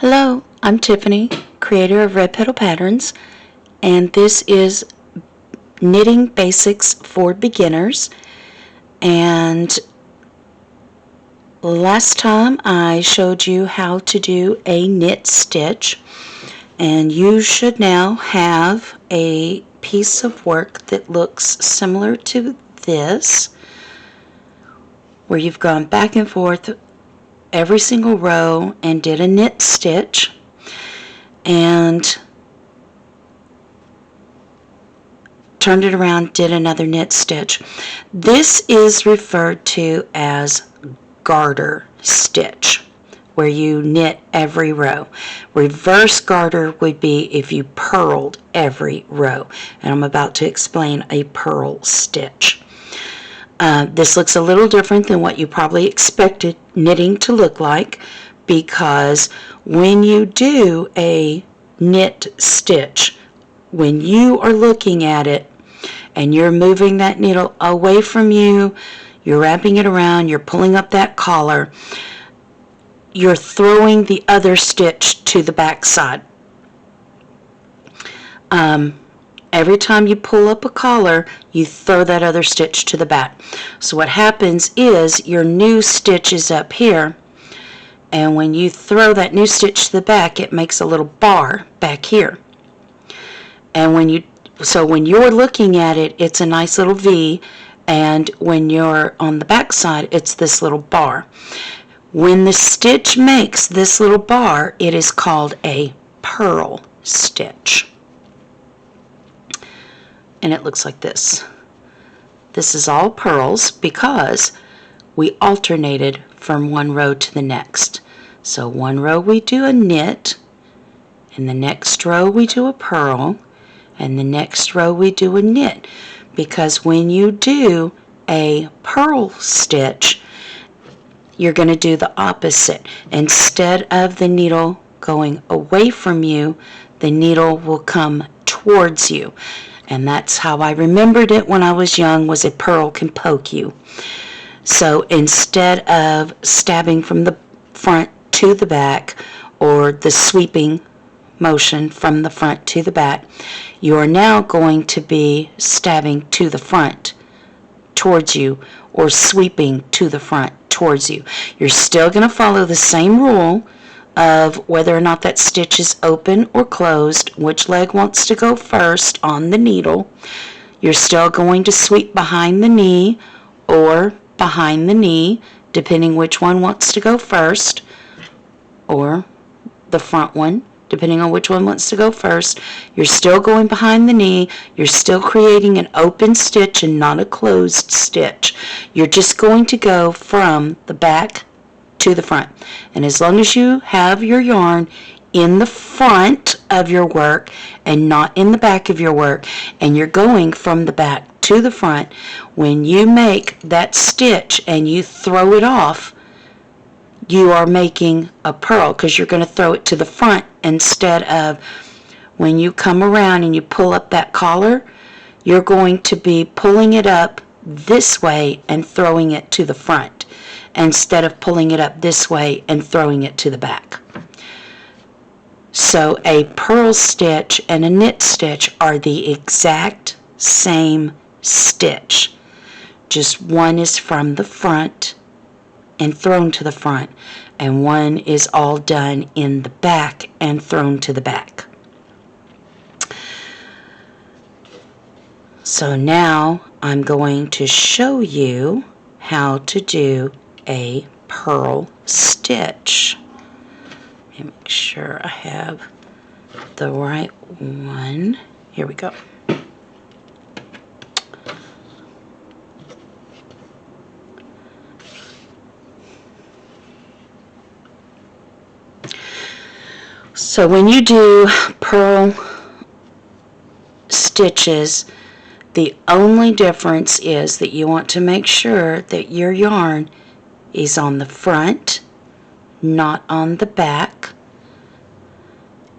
Hello, I'm Tiffany, creator of Red Petal Patterns, and this is Knitting Basics for Beginners. And last time I showed you how to do a knit stitch, and you should now have a piece of work that looks similar to this, where you've gone back and forth every single row and did a knit stitch, and turned it around, did another knit stitch. This is referred to as garter stitch, where you knit every row. Reverse garter would be if you purled every row, and I'm about to explain a purl stitch. This looks a little different than what you probably expected knitting to look like, because when you do a knit stitch, when you are looking at it and you're moving that needle away from you, you're wrapping it around, you're pulling up that collar, you're throwing the other stitch to the back side. Every time you pull up a collar, you throw that other stitch to the back. So what happens is your new stitch is up here, and when you throw that new stitch to the back, it makes a little bar back here. And when you're looking at it, it's a nice little V, and when you're on the back side, it's this little bar. When the stitch makes this little bar, it is called a purl stitch. And it looks like this. This is all purls because we alternated from one row to the next. So one row we do a knit, and the next row we do a purl, and the next row we do a knit. Because when you do a purl stitch, you're going to do the opposite. Instead of the needle going away from you, the needle will come towards you. And that's how I remembered it when I was young, was a purl can poke you. So instead of stabbing from the front to the back, or the sweeping motion from the front to the back, you are now going to be stabbing to the front towards you, or sweeping to the front towards you. You're still going to follow the same rule of whether or not that stitch is open or closed, which leg wants to go first on the needle. You're still going to sweep behind the knee or behind the knee, depending which one wants to go first, or the front one, depending on which one wants to go first. You're still going behind the knee. You're still creating an open stitch and not a closed stitch. You're just going to go from the back to the front. And as long as you have your yarn in the front of your work and not in the back of your work, and you're going from the back to the front, when you make that stitch and you throw it off, you are making a purl, because you're going to throw it to the front instead of when you come around and you pull up that collar, you're going to be pulling it up this way and throwing it to the front, instead of pulling it up this way and throwing it to the back. So a purl stitch and a knit stitch are the exact same stitch. Just one is from the front and thrown to the front, and one is all done in the back and thrown to the back. So now I'm going to show you how to do a purl stitch. Let me make sure I have the right one. Here we go. So when you do purl stitches, the only difference is that you want to make sure that your yarn is on the front, not on the back,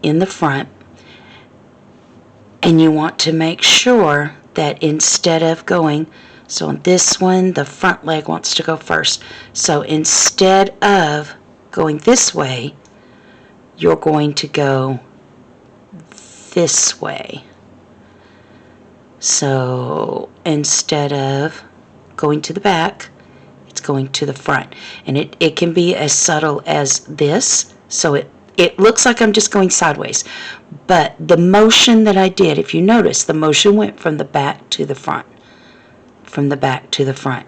in the front. And you want to make sure that instead of going, so on this one, the front leg wants to go first. So instead of going this way, you're going to go this way. So instead of going to the back, it's going to the front. And it can be as subtle as this. So it looks like I'm just going sideways. But the motion that I did, if you notice, the motion went from the back to the front. From the back to the front.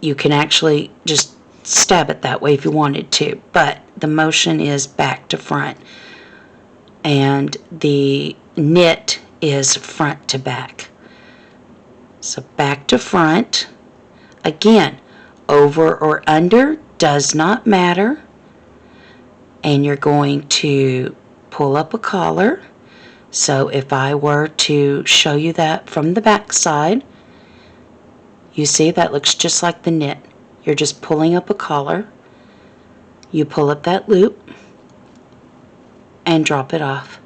You can actually just stab it that way if you wanted to. But the motion is back to front. And the knit is front to back. So back to front. Again, over or under does not matter. And you're going to pull up a collar. So if I were to show you that from the back side, you see that looks just like the knit. You're just pulling up a collar. You pull up that loop and drop it off.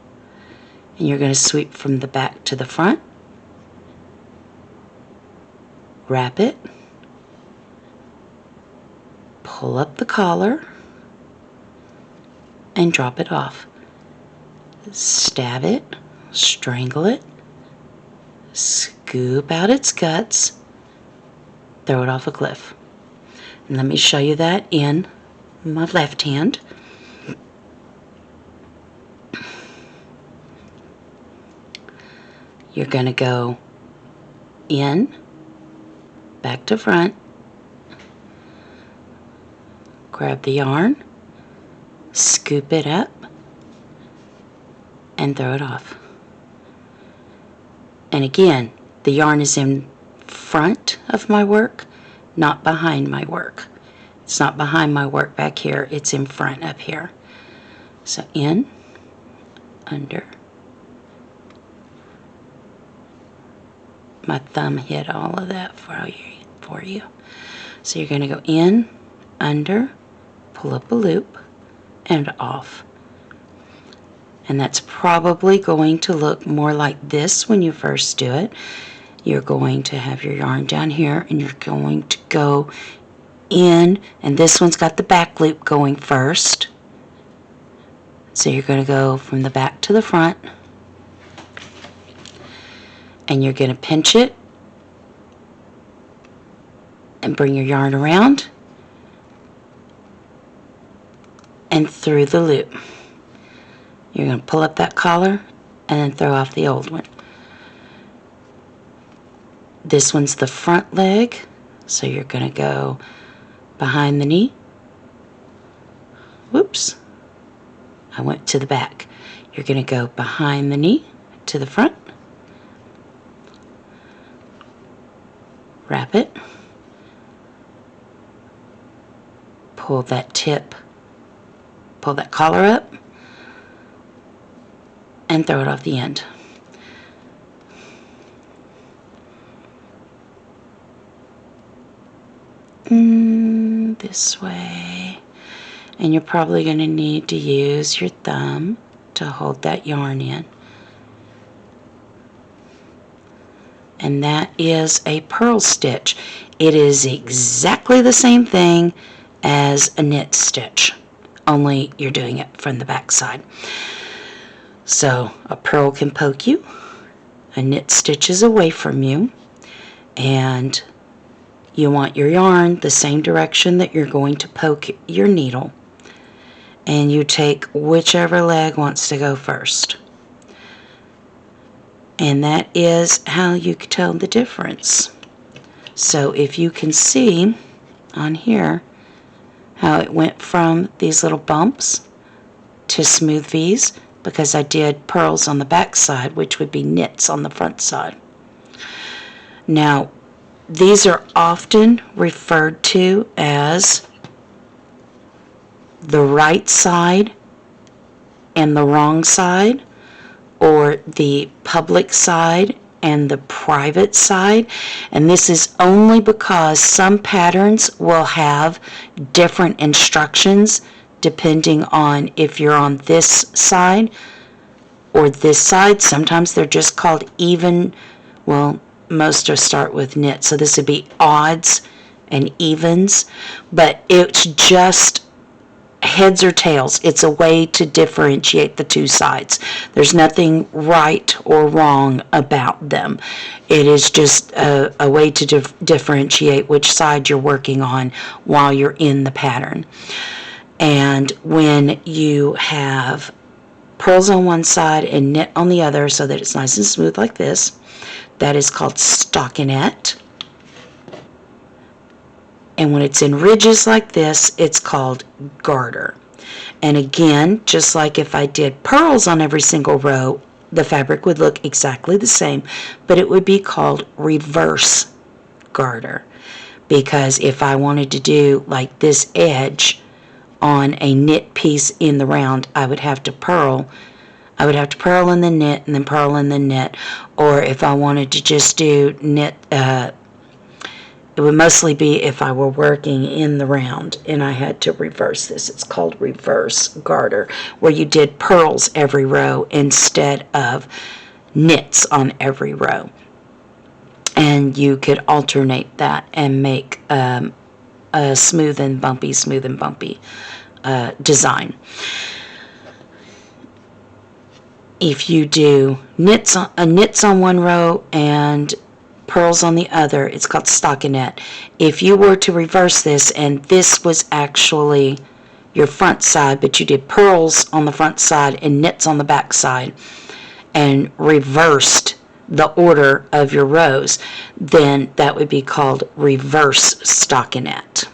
And you're going to sweep from the back to the front. Wrap it. Pull up the collar and drop it off. Stab it, strangle it, scoop out its guts, throw it off a cliff. And let me show you that in my left hand. You're going to go in, back to front, grab the yarn, scoop it up, and throw it off. And again, the yarn is in front of my work, not behind my work. It's not behind my work back here, it's in front up here. So in, under. My thumb hit all of that for you. So you're going to go in, under, pull up a loop, and off. And that's probably going to look more like this when you first do it. You're going to have your yarn down here, and you're going to go in, and this one's got the back loop going first. So you're going to go from the back to the front, and you're going to pinch it and bring your yarn around and through the loop. You're going to pull up that collar and then throw off the old one. This one's the front leg, so you're going to go behind the knee. Whoops, I went to the back. You're going to go behind the knee to the front. Wrap it. Pull that tip, pull that collar up, and throw it off the end. This way. And you're probably going to need to use your thumb to hold that yarn in. And that is a purl stitch. It is exactly the same thing as a knit stitch, only you're doing it from the back side. So a purl can poke you, a knit stitch is away from you, and you want your yarn the same direction that you're going to poke your needle, and you take whichever leg wants to go first. And that is how you can tell the difference. So if you can see on here how it went from these little bumps to smooth V's, because I did purls on the back side, which would be knits on the front side. Now, these are often referred to as the right side and the wrong side, or the public side and the private side. And this is only because some patterns will have different instructions depending on if you're on this side or this side. Sometimes they're just called even, well, most will start with knit, so this would be odds and evens, but it's just heads or tails. It's a way to differentiate the two sides. There's nothing right or wrong about them. It is just a way to differentiate which side you're working on while you're in the pattern. And when you have purls on one side and knit on the other so that it's nice and smooth like this, that is called stockinette. And when it's in ridges like this, it's called garter. And again, just like if I did purls on every single row, the fabric would look exactly the same, but it would be called reverse garter. Because if I wanted to do like this edge on a knit piece in the round, I would have to purl. I would have to purl and then knit and then purl and then knit. Or if I wanted to just do knit, it would mostly be if I were working in the round and I had to reverse this. It's called reverse garter, where you did purls every row instead of knits on every row. And you could alternate that and make a smooth and bumpy design. If you do knits on one row and purls on the other, it's called stockinette. If you were to reverse this and this was actually your front side, but you did purls on the front side and knits on the back side and reversed the order of your rows, then that would be called reverse stockinette.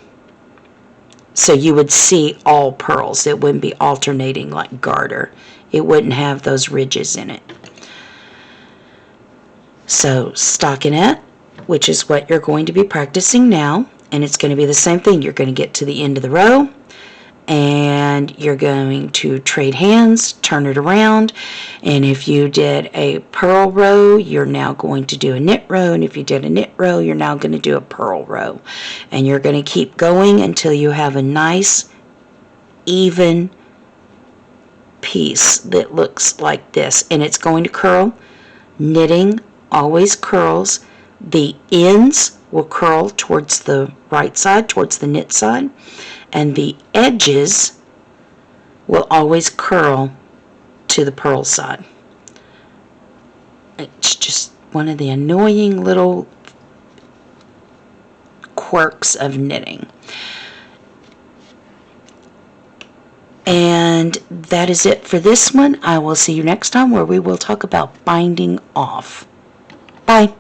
So you would see all purls. It wouldn't be alternating like garter. It wouldn't have those ridges in it. So stockinette, which is what you're going to be practicing now, and it's going to be the same thing. You're going to get to the end of the row, and you're going to trade hands, turn it around, and if you did a purl row, you're now going to do a knit row, and if you did a knit row, you're now going to do a purl row. And you're going to keep going until you have a nice, even piece that looks like this, and it's going to curl. Knitting always curls. The ends will curl towards the right side, towards the knit side, and the edges will always curl to the purl side. It's just one of the annoying little quirks of knitting. And that is it for this one. I will see you next time where we will talk about binding off. Bye.